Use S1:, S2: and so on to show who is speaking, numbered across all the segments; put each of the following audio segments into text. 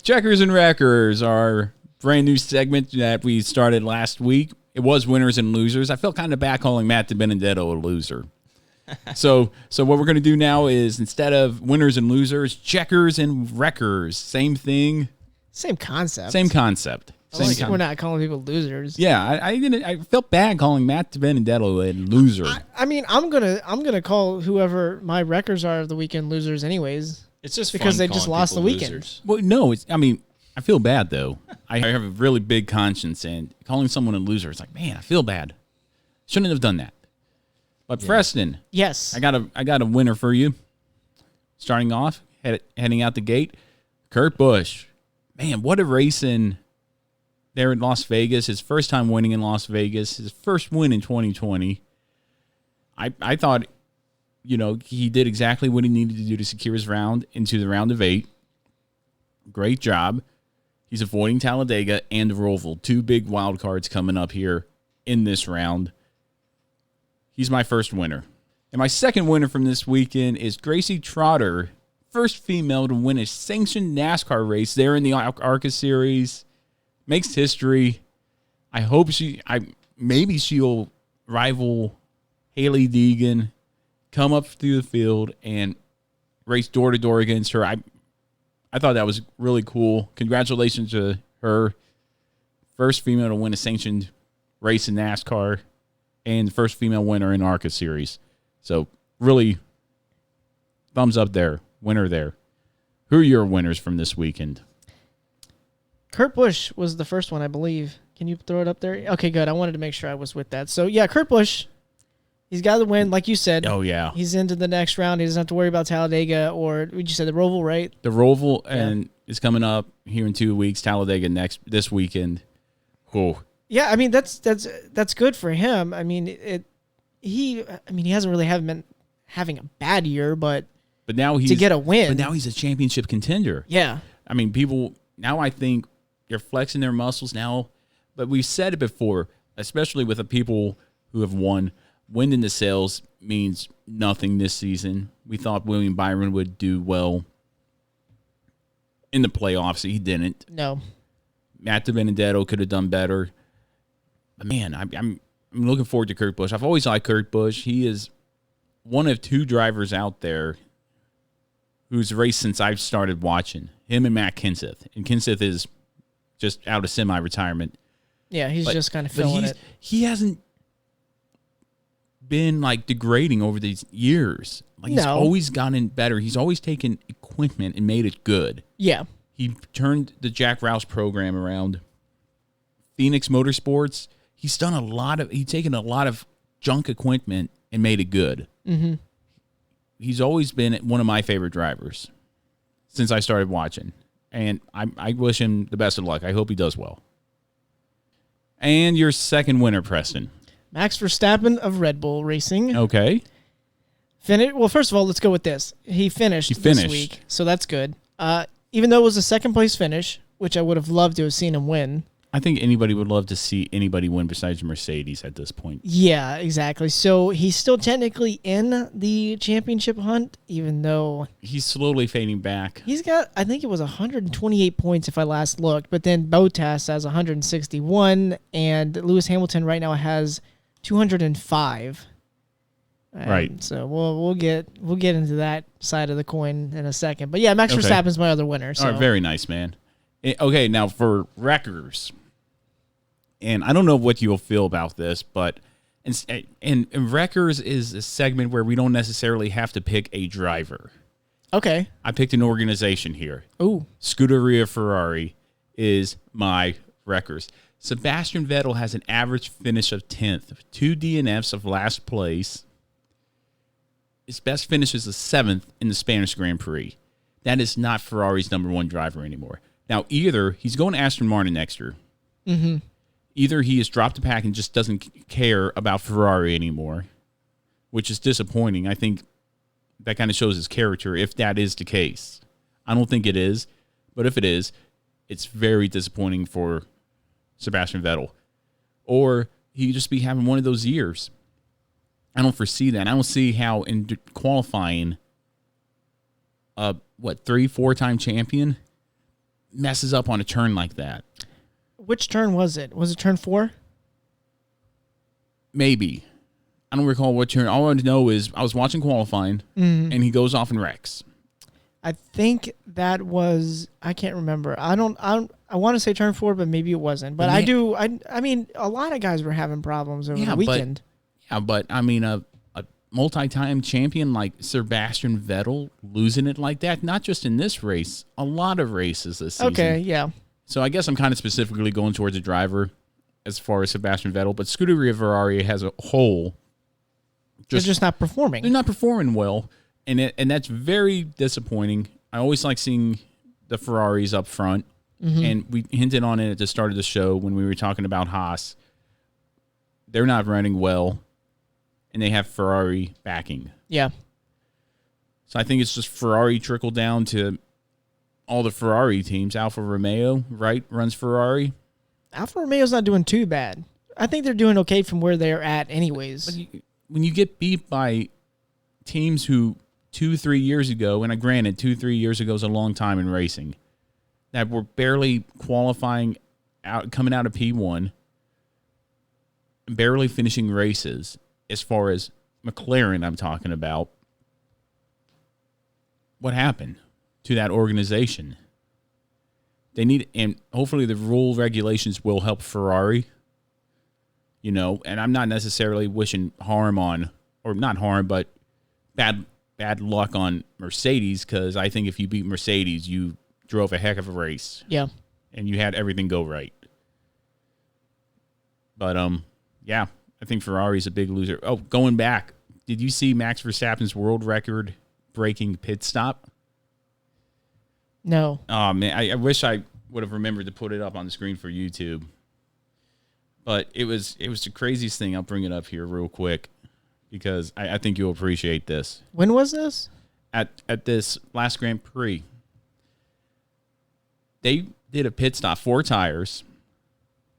S1: Checkers and Wreckers, our brand new segment that we started last week. It was winners and losers. I felt kind of bad calling Matt DiBenedetto a loser. So what we're going to do now is, instead of winners and losers, checkers and wreckers. Same thing.
S2: Same concept.
S1: Same concept.
S2: We're not calling people losers.
S1: Yeah, I felt bad calling Matt DiBenedetto a loser.
S2: I mean, I'm gonna call whoever my wreckers are of the weekend losers anyways.
S3: It's just
S2: because
S3: fun
S2: they just
S3: calling
S2: lost the
S3: people
S2: weekend.
S3: losers.
S1: Well, no, I feel bad though. I have a really big conscience, and calling someone a loser, it's like, man, I feel bad. Shouldn't have done that. But Preston,
S2: Yes.
S1: I got a winner for you. Starting off, heading out the gate, Kurt Busch. Man, what a racing there in Las Vegas. His first time winning in Las Vegas. His first win in 2020. I thought, he did exactly what he needed to do to secure his round into the round of 8. Great job. He's avoiding Talladega and Roval, 2 big wild cards coming up here in this round. He's my first winner. And my second winner from this weekend is Gracie Trotter, first female to win a sanctioned NASCAR race there in the ARCA Series. Makes history. Maybe she'll rival Hailie Deegan, come up through the field and race door to door against her. I thought that was really cool. Congratulations to her. First female to win a sanctioned race in NASCAR and first female winner in ARCA Series. So really, thumbs up there. Winner there. Who are your winners from this weekend?
S2: Kurt Busch was the first one, I believe. Can you throw it up there? Okay, good. I wanted to make sure I was with that. So, yeah, Kurt Busch, he's got the win, like you said.
S1: Oh, yeah.
S2: He's into the next round. He doesn't have to worry about Talladega or, you said the Roval, right?
S1: The Roval and is coming up here in 2 weeks. Talladega this weekend. Oh.
S2: Yeah, I mean that's good for him. I mean he hasn't really been having a bad year, but
S1: now
S2: to get a win.
S1: But now he's a championship contender.
S2: Yeah.
S1: I mean, people now, I think they're flexing their muscles now, but we've said it before, especially with the people who have won. Wind in the sails means nothing this season. We thought William Byron would do well in the playoffs. He didn't.
S2: No.
S1: Matt DiBenedetto could have done better. But man, I'm looking forward to Kurt Busch. I've always liked Kurt Busch. He is one of 2 drivers out there who's raced since I've started watching. Him and Matt Kenseth. And Kenseth is just out of semi-retirement.
S2: Yeah, he's just kind of filling it.
S1: He hasn't been degrading over these years. He's always gotten better. He's always taken equipment and made it good.
S2: Yeah.
S1: He turned the Jack Roush program around. Phoenix Motorsports, he's taken a lot of junk equipment and made it good.
S2: Mm-hmm.
S1: He's always been one of my favorite drivers since I started watching. And I wish him the best of luck. I hope he does well. And your second winner, Preston.
S2: Max Verstappen of Red Bull Racing.
S1: Okay.
S2: Well, first of all, let's go with this. He finished this week, so that's good. Even though it was a second-place finish, which I would have loved to have seen him win.
S1: I think anybody would love to see anybody win besides Mercedes at this point.
S2: Yeah, exactly. So he's still technically in the championship hunt, even though
S1: he's slowly fading back.
S2: He's got, I think it was 128 points if I last looked, but then Bottas has 161, and Lewis Hamilton right now has 205.
S1: Right.
S2: So we'll get into that side of the coin in a second. But yeah, Max Verstappen's my other winner. So.
S1: All right, very nice, man. Okay, now for wreckers. And I don't know what you'll feel about this, but and wreckers is a segment where we don't necessarily have to pick a driver.
S2: Okay.
S1: I picked an organization here.
S2: Ooh.
S1: Scuderia Ferrari is my wreckers. Sebastian Vettel has an average finish of 10th, 2 DNFs of last place. His best finish is the 7th in the Spanish Grand Prix. That is not Ferrari's number 1 driver anymore. Now, either he's going to Aston Martin next year.
S2: Mm-hmm.
S1: Either he has dropped the pack and just doesn't care about Ferrari anymore, which is disappointing. I think that kind of shows his character if that is the case. I don't think it is, but if it is, it's very disappointing for Sebastian Vettel. Or he just be having one of those years. I don't foresee that. I don't see how in qualifying, 3-4-time champion, messes up on a turn like that.
S2: Which turn was it? Was it turn 4?
S1: Maybe. I don't recall what turn. All I know is I was watching qualifying, and he goes off and wrecks.
S2: I think that was, I can't remember. I want to say turn 4, but maybe it wasn't. But I mean, a lot of guys were having problems over the weekend.
S1: But I mean, a multi-time champion like Sebastian Vettel losing it like that, not just in this race, a lot of races this season.
S2: Okay, yeah.
S1: So I guess I'm kind of specifically going towards a driver as far as Sebastian Vettel, but Scuderia Ferrari as a whole,
S2: They're just not performing.
S1: They're not performing well, and that's very disappointing. I always like seeing the Ferraris up front, and we hinted on it at the start of the show when we were talking about Haas. They're not running well, and they have Ferrari backing.
S2: Yeah.
S1: So I think it's just Ferrari trickle down to all the Ferrari teams. Alfa Romeo, right, runs Ferrari.
S2: Alfa Romeo's not doing too bad. I think they're doing okay from where they're at anyways.
S1: But when you get beat by teams who 2-3 years ago, and granted 2-3 years ago is a long time in racing, that were barely qualifying out, coming out of P1, barely finishing races, as far as McLaren I'm talking about, what happened to that organization? They need, and hopefully the rule regulations will help Ferrari, and I'm not necessarily wishing harm on, or not harm, but bad luck on Mercedes, because I think if you beat Mercedes, you drove a heck of a race.
S2: Yeah.
S1: And you had everything go right. But, yeah, I think Ferrari's a big loser. Oh, going back, did you see Max Verstappen's world record breaking pit stop?
S2: No.
S1: Oh, man, I wish I would have remembered to put it up on the screen for YouTube. But it was the craziest thing. I'll bring it up here real quick because I think you'll appreciate this.
S2: When was this?
S1: At this last Grand Prix. They did a pit stop, 4 tires,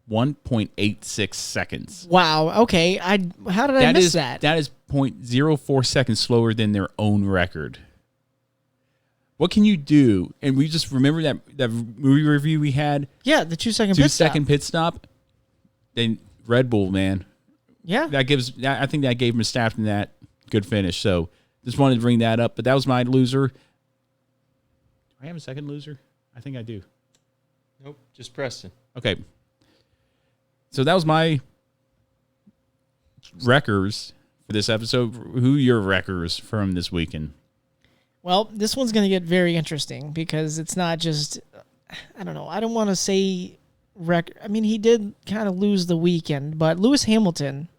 S1: 1.86 seconds.
S2: Wow. Okay. How did I miss that?
S1: That is 0.04 seconds slower than their own record. What can you do? And we just remember that movie review we had.
S2: Yeah, the 2-second
S1: pit stop. Then Red Bull, man.
S2: Yeah.
S1: I think that gave Verstappen that good finish. So just wanted to bring that up. But that was my loser. Do I have a second loser? I think I do.
S3: Nope, just Preston.
S1: Okay. So that was my wreckers for this episode. Who are your wreckers from this weekend?
S2: Well, this one's going to get very interesting because it's not just, I don't know, I don't want to say wreck. I mean, he did kind of lose the weekend, but Lewis Hamilton.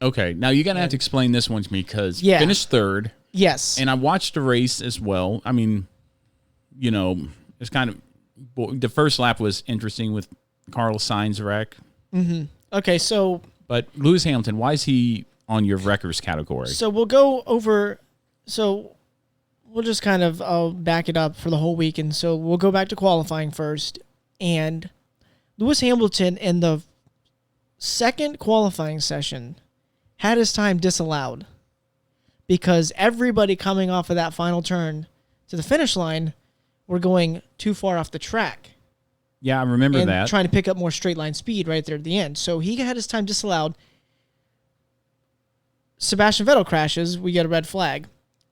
S1: Okay, now you're going to have to explain this one to me because finished third.
S2: Yes.
S1: And I watched the race as well. I mean, it's kind of, the first lap was interesting with Carlos Sainz wreck.
S2: Mm-hmm. Okay, so.
S1: But Lewis Hamilton, why is he on your wreckers category?
S2: So we'll go over, we'll just kind of back it up for the whole weekend. So we'll go back to qualifying first. And Lewis Hamilton in the second qualifying session had his time disallowed because everybody coming off of that final turn to the finish line were going too far off the track.
S1: Yeah, I remember that.
S2: Trying to pick up more straight line speed right there at the end. So he had his time disallowed. Sebastian Vettel crashes. We get a red flag.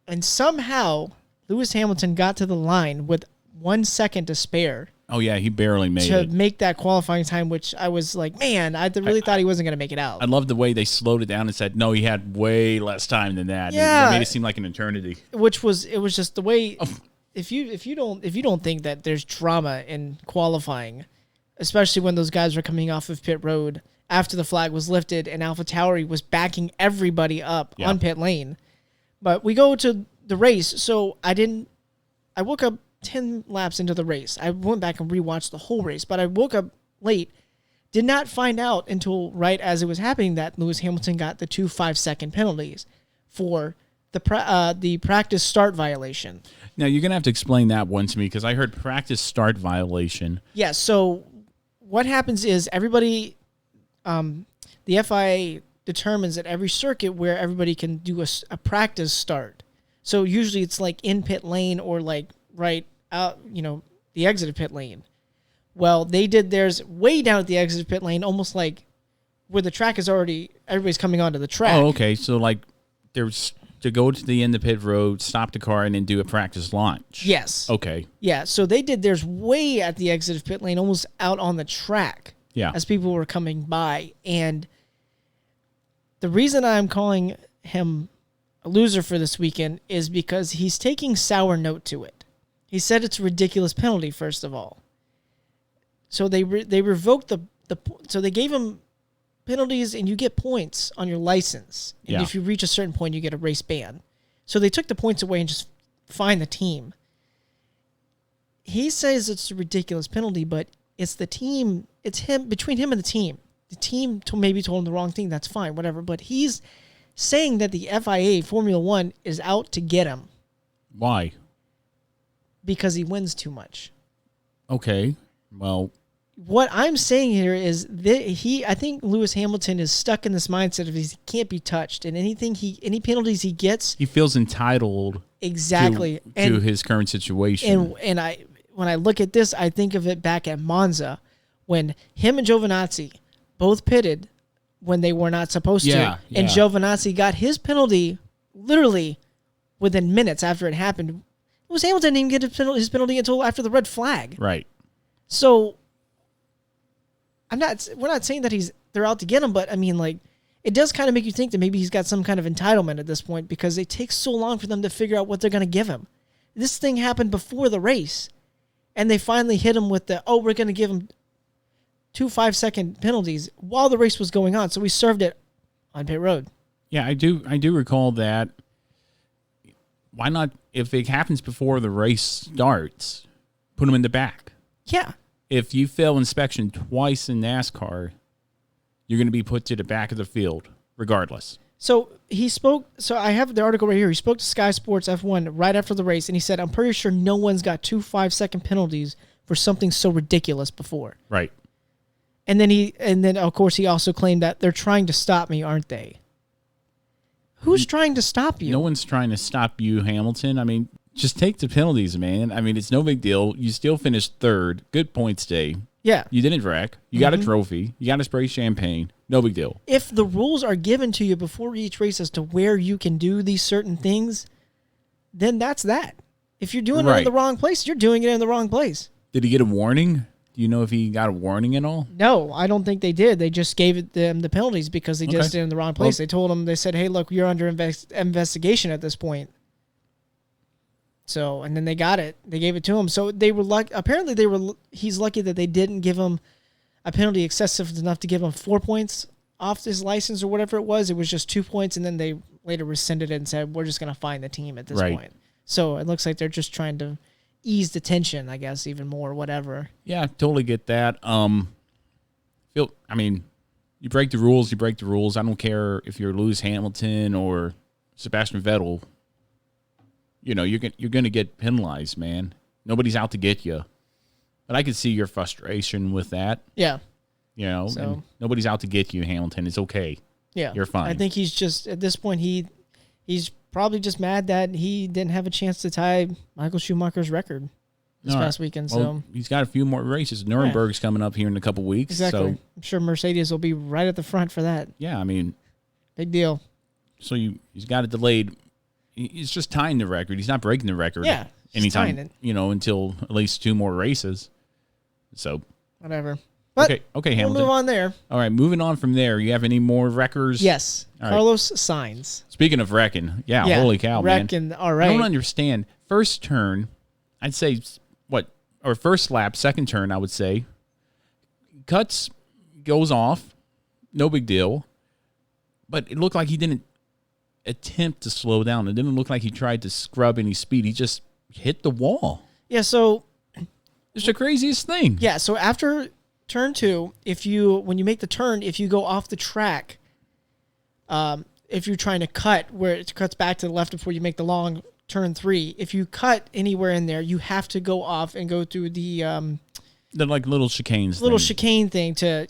S2: And somehow Lewis Hamilton got to the line with 1 second to spare.
S1: Oh, yeah, he barely made it.
S2: To make that qualifying time, which I was like, man, I really thought he wasn't going to make it out.
S1: I love the way they slowed it down and said, no, he had way less time than that.
S2: Yeah.
S1: It made it seem like an eternity.
S2: It was just the way, if you don't think that there's drama in qualifying, especially when those guys were coming off of pit road after the flag was lifted and AlphaTauri was backing everybody up on pit lane. But we go to the race, so I woke up 10 laps into the race. I went back and rewatched the whole race, but I woke up late, did not find out until right as it was happening that Lewis Hamilton got the 2 5-second penalties for the practice start violation.
S1: Now, you're going to have to explain that one to me because I heard practice start violation.
S2: Yeah, so what happens is everybody, the FIA determines at every circuit where everybody can do a practice start. So usually it's like in pit lane or like right out, the exit of pit lane. Well, they did theirs way down at the exit of pit lane, almost like where the track is already, everybody's coming onto the track.
S1: Oh, okay. So, like, there's to go to the end of pit road, stop the car, and then do a practice launch.
S2: Yes.
S1: Okay.
S2: Yeah, so they did theirs way at the exit of pit lane, almost out on the track.
S1: Yeah.
S2: As people were coming by. And the reason I'm calling him a loser for this weekend is because he's taking sour note to it. He said it's a ridiculous penalty, first of all. So they revoked so they gave him penalties, and you get points on your license. And if you reach a certain point, you get a race ban. So they took the points away and just fined the team. He says it's a ridiculous penalty, but it's the team. It's him, between him and the team. The team maybe told him the wrong thing. That's fine, whatever. But he's saying that the FIA, Formula One, is out to get him.
S1: Why?
S2: Because he wins too much.
S1: Okay. Well,
S2: what I'm saying here is that I think Lewis Hamilton is stuck in this mindset of he can't be touched, and any penalties he gets,
S1: he feels entitled
S2: exactly
S1: to his current situation.
S2: And when I look at this, I think of it back at Monza when him and Giovinazzi both pitted when they were not supposed to, and Giovinazzi got his penalty literally within minutes after it happened. Lewis Hamilton didn't get his penalty until after the red flag.
S1: Right.
S2: So we're not saying that they're out to get him, but I mean, like, it does kind of make you think that maybe he's got some kind of entitlement at this point because it takes so long for them to figure out what they're going to give him. This thing happened before the race, and they finally hit him with we're going to give him 2 5-second penalties while the race was going on. So we served it on pit road.
S1: Yeah, I do recall that. Why not, if it happens before the race starts, put him in the back?
S2: Yeah.
S1: If you fail inspection twice in NASCAR, you're going to be put to the back of the field, regardless.
S2: So he spoke. So I have the article right here. He spoke to Sky Sports F1 right after the race, and he said, "I'm pretty sure no one's got 2 5-second penalties for something so ridiculous before."
S1: Right.
S2: And then of course he also claimed that they're trying to stop me, aren't they? Who's trying to stop you?
S1: No one's trying to stop you, Hamilton. I mean, just take the penalties, man. I mean, it's no big deal. You still finished third. Good points day.
S2: Yeah.
S1: You didn't wreck. You got a trophy. You got to spray champagne. No big deal.
S2: If the rules are given to you before each race as to where you can do these certain things, then that's that. If you're doing it in the wrong place, you're doing it in the wrong place.
S1: Did he get a warning? Do you know if he got a warning at all?
S2: No, I don't think they did. They just gave them the penalties because they just did it in the wrong place. They told them, they said, "Hey, look, you're under investigation at this point." So, and then they got it. They gave it to him. So they were apparently he's lucky that they didn't give him a penalty excessive enough to give him 4 points off his license or whatever it was. It was just 2 points, and then they later rescinded it and said, "We're just going to fine the team at this point." So it looks like they're just trying to ease the tension, I guess, even more, whatever.
S1: Yeah, totally get that. I mean, you break the rules, you break the rules. I don't care if you're Lewis Hamilton or Sebastian Vettel. You know, you're going to get penalized, man. Nobody's out to get you. But I can see your frustration with that.
S2: Yeah.
S1: You know, and nobody's out to get you, Hamilton. It's okay.
S2: Yeah.
S1: You're fine.
S2: I think he's just, at this point, he's probably just mad that he didn't have a chance to tie Michael Schumacher's record this past weekend.
S1: Well,
S2: so
S1: he's got a few more races. Nuremberg's coming up here in a couple weeks.
S2: Exactly.
S1: So,
S2: I'm sure Mercedes will be right at the front for that.
S1: yeah, I mean,
S2: big deal.
S1: So he's got it delayed. He's just tying the record. He's not breaking the record.
S2: Yeah,
S1: anytime, until at least 2 more races. So
S2: whatever. But
S1: okay, Hamilton.
S2: We'll move on there.
S1: All right, moving on from there. You have any more wreckers?
S2: Yes.
S1: All
S2: Carlos Sainz.
S1: Speaking of wrecking, holy cow,
S2: man. All right.
S1: I don't understand. First turn, I'd say or first lap, second turn, I would say. Goes off, no big deal. But it looked like he didn't attempt to slow down. It didn't look like he tried to scrub any speed. He just hit the wall.
S2: Yeah, so
S1: it's the craziest thing.
S2: Yeah, so after turn 2, when you make the turn, if you go off the track, if you're trying to cut where it cuts back to the left before you make the long turn 3, if you cut anywhere in there, you have to go off and go through the
S1: like little chicanes.
S2: Chicane thing to,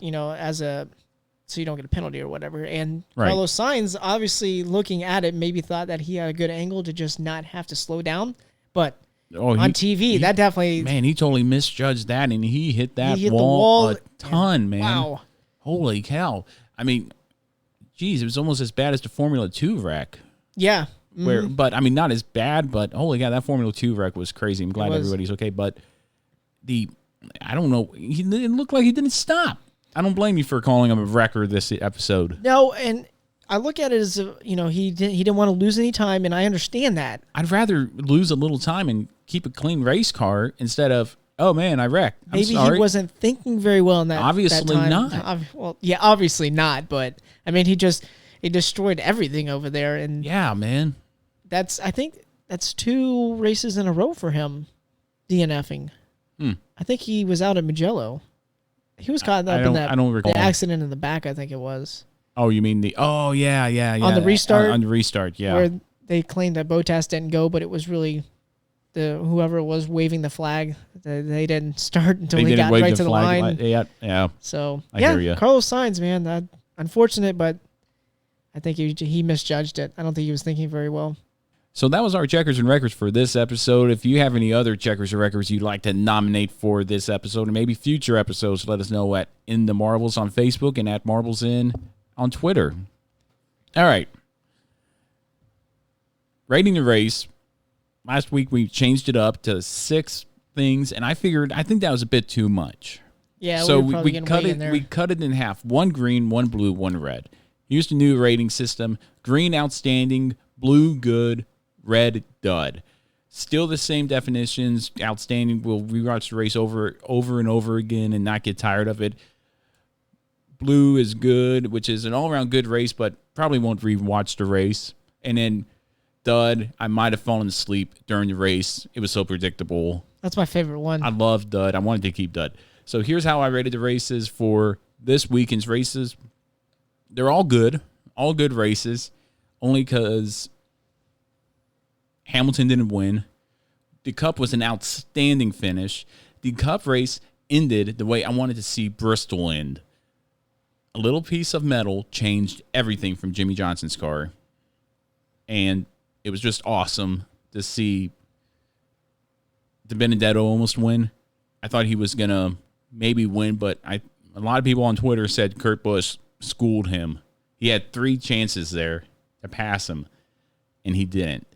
S2: so you don't get a penalty or whatever. And Carlos Sainz, obviously looking at it, maybe thought that he had a good angle to just not have to slow down. But on TV. That definitely,
S1: man, he totally misjudged that, and he hit that
S2: he hit the
S1: wall,
S2: wall
S1: a ton, man.
S2: Wow.
S1: Holy cow. I mean, geez, it was almost as bad as the Formula 2 wreck.
S2: Yeah.
S1: Where, but I mean, not as bad, but holy cow, that Formula 2 wreck was crazy. I'm glad everybody's okay. But I don't know, it looked like he didn't stop. I don't blame you for calling him a wrecker this episode.
S2: No, and I look at it as, he didn't want to lose any time, and I understand that.
S1: I'd rather lose a little time and keep a clean race car instead of, oh man, I wrecked.
S2: Maybe he wasn't thinking very well in that.
S1: Obviously
S2: that time.
S1: not.
S2: Well, yeah, obviously not. But I mean, he destroyed everything over there, and
S1: yeah, man.
S2: I think that's 2 races in a row for him, DNFing. I think he was out at Mugello. He was caught up in that.
S1: I don't recall
S2: the accident in the back. I think it was.
S1: Oh, you mean yeah.
S2: On the restart?
S1: On the restart, yeah.
S2: Where they claimed that Bottas didn't go, but it was really whoever was waving the flag. They didn't start until he got right to the line.
S1: Yeah.
S2: So,
S1: I hear ya.
S2: Carlos Sainz, man, that unfortunate, but I think he misjudged it. I don't think he was thinking very well.
S1: So that was our checkers and records for this episode. If you have any other checkers or records you'd like to nominate for this episode or maybe future episodes, let us know at In the Marbles on Facebook and at MarblesIn on Twitter. All right. Rating the race. Last week we changed it up to 6 things, and I think that was a bit too much.
S2: Yeah,
S1: so
S2: we cut it.
S1: We cut it in half: 1 green, 1 blue, 1 red. Here's the new rating system: green outstanding, blue good, red dud. Still the same definitions. Outstanding, we'll rewatch the race over and over again and not get tired of it. Blue is good, which is an all-around good race, but probably won't rewatch the race. And then dud, I might have fallen asleep during the race. It was so predictable.
S2: That's my favorite one.
S1: I love dud. I wanted to keep dud. So here's how I rated the races for this weekend's races. They're all good races, only because Hamilton didn't win. The Cup was an outstanding finish. The Cup race ended the way I wanted to see Bristol end. A little piece of metal changed everything from Jimmy Johnson's car. And it was just awesome to see De Benedetto almost win. I thought he was going to maybe win, but a lot of people on Twitter said Kurt Busch schooled him. He had 3 chances there to pass him, and he didn't.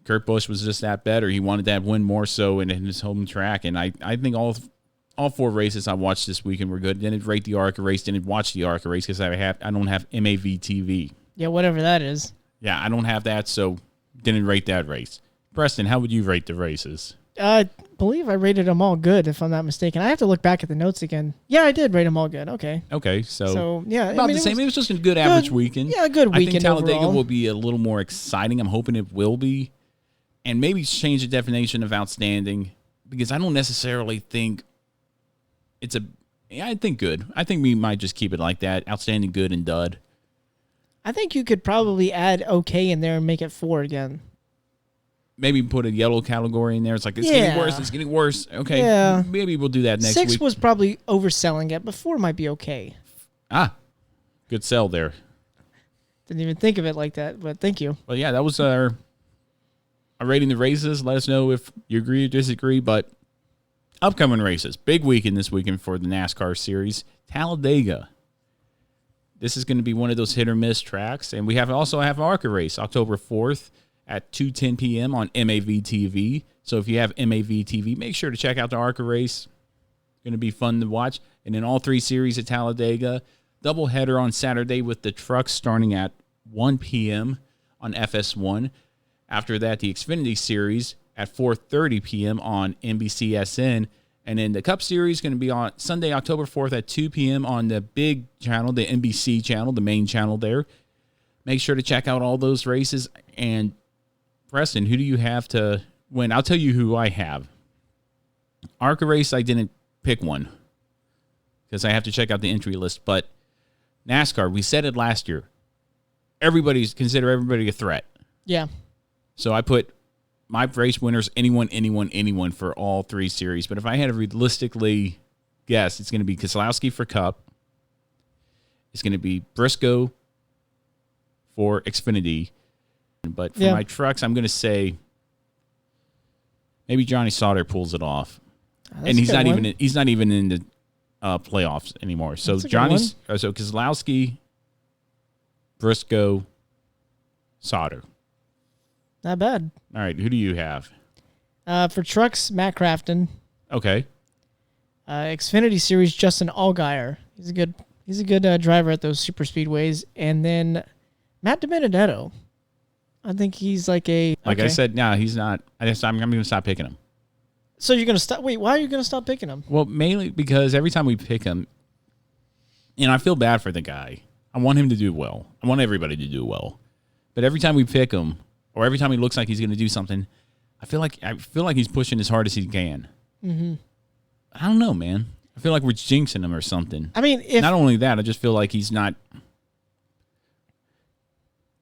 S1: Kurt Busch was just that better. He wanted that win more so in his home track, and I think all 4 races I watched this weekend were good. Didn't rate the ARCA race, didn't watch the ARCA race because I don't have MAV TV.
S2: Yeah, whatever that is.
S1: Yeah, I don't have that, so didn't rate that race. Preston, how would you rate the races?
S2: I believe I rated them all good, if I'm not mistaken. I have to look back at the notes again. Yeah, I did rate them all good. Okay, so yeah,
S1: about the same. It was just a good average weekend.
S2: Yeah, a good weekend. I think
S1: Talladega
S2: overall
S1: will be a little more exciting. I'm hoping it will be, and maybe change the definition of outstanding, because I don't necessarily think it's a. Yeah, I think good. I think we might just keep it like that: outstanding, good, and dud.
S2: I think you could probably add okay in there and make it 4 again.
S1: Maybe put a yellow category in there. It's like, it's getting worse. It's getting worse. Okay,
S2: yeah.
S1: Maybe we'll do that next
S2: 6
S1: week.
S2: Was probably overselling it, but 4 might be okay.
S1: Good sell there.
S2: Didn't even think of it like that, but thank you.
S1: But yeah, that was our rating the races. Let us know if you agree or disagree. But upcoming races, big weekend this weekend for the NASCAR series, Talladega. This is going to be one of those hit or miss tracks, and we also have an ARCA race October 4th at 2:10 p.m. on MAV TV. So if you have MAV TV, make sure to check out the ARCA race. Going to be fun to watch. And then all 3 series at Talladega. Doubleheader on Saturday with the trucks starting at 1 p.m. on FS1. After that, the Xfinity series at 4:30 p.m. on NBCSN. And then the Cup Series is going to be on Sunday, October 4th at 2 p.m. on the big channel, the NBC channel, the main channel there. Make sure to check out all those races. And Preston, who do you have to win? I'll tell you who I have. ARCA race, I didn't pick one because I have to check out the entry list. But NASCAR, we said it last year. Consider everybody a threat.
S2: Yeah.
S1: So I put my race winners, anyone for all 3 series. But if I had to realistically guess, it's going to be Keselowski for Cup. It's going to be Briscoe for Xfinity. But for my trucks, I'm going to say Maybe Johnny Sauter pulls it off,
S2: That's
S1: and
S2: a good one.
S1: he's not even in the playoffs anymore. So
S2: That's a good
S1: so Keselowski, Briscoe, Sauter.
S2: Not bad.
S1: All right, who do you have?
S2: For trucks, Matt Crafton.
S1: Okay.
S2: Xfinity Series, Justin Allgaier. He's a good driver at those super speedways. And then Matt DiBenedetto. I think he's like a...
S1: Like I said, no, he's not. I'm going to stop picking him.
S2: So you're going to stop... Wait, why are you going to stop picking him?
S1: Well, mainly because every time we pick him, I feel bad for the guy. I want him to do well. I want everybody to do well. But every time we pick him, or every time he looks like he's going to do something, I feel like he's pushing as hard as he can. Mm-hmm. I don't know, man. I feel like we're jinxing him or something.
S2: I mean,
S1: not only that, I just feel like he's not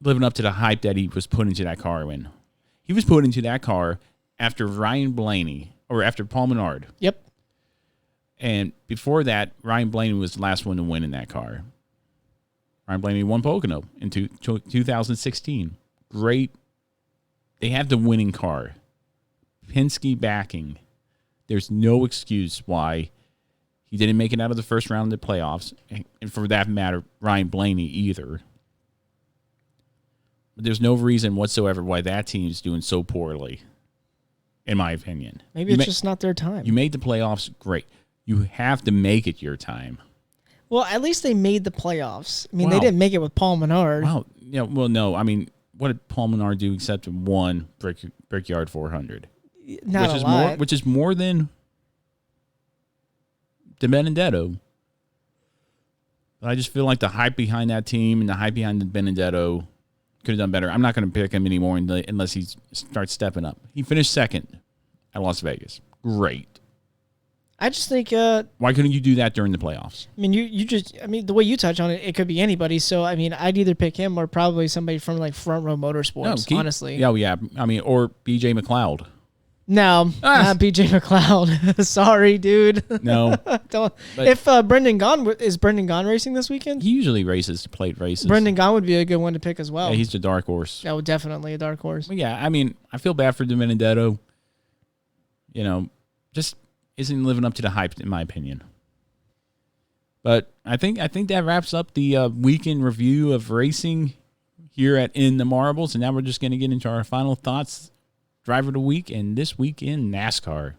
S1: living up to the hype that he was put into that car when. He was put into that car after Ryan Blaney, or after Paul Menard.
S2: Yep.
S1: And before that, Ryan Blaney was the last one to win in that car. Ryan Blaney won Pocono in 2016. Great. They have the winning car. Penske backing. There's no excuse why he didn't make it out of the first round of the playoffs. And for that matter, Ryan Blaney either. But there's no reason whatsoever why that team is doing so poorly, in my opinion.
S2: Maybe it's just not their time.
S1: You made the playoffs, great. You have to make it your time.
S2: Well, at least they made the playoffs. I mean, they didn't make it with Paul Menard.
S1: Wow. Yeah. Well, no. I mean, what did Paul Menard do except one Brickyard 400?
S2: Not a lot.
S1: Which is more than DiBenedetto. But I just feel like the hype behind that team and the hype behind DiBenedetto could have done better. I'm not going to pick him anymore unless he starts stepping up. He finished second at Las Vegas. Great.
S2: I just think...
S1: why couldn't you do that during the playoffs?
S2: I mean, you just... I mean, the way you touch on it, it could be anybody. So, I mean, I'd either pick him or probably somebody from, like, Front Row Motorsports, honestly.
S1: Yeah. I mean, or B.J. McLeod.
S2: No, not B.J. McLeod. Sorry, dude.
S1: No.
S2: If Brendan Gaughan... Is Brendan Gaughan racing this weekend?
S1: He usually races plate races.
S2: Brendan Gaughan would be a good one to pick as well.
S1: Yeah, he's the dark horse.
S2: Oh, definitely a dark horse.
S1: Well, yeah, I mean, I feel bad for DiBenedetto. Just isn't living up to the hype, in my opinion. But I think that wraps up the weekend review of racing here at In the Marbles. And now we're just going to get into our final thoughts, driver of the week, and this week in NASCAR.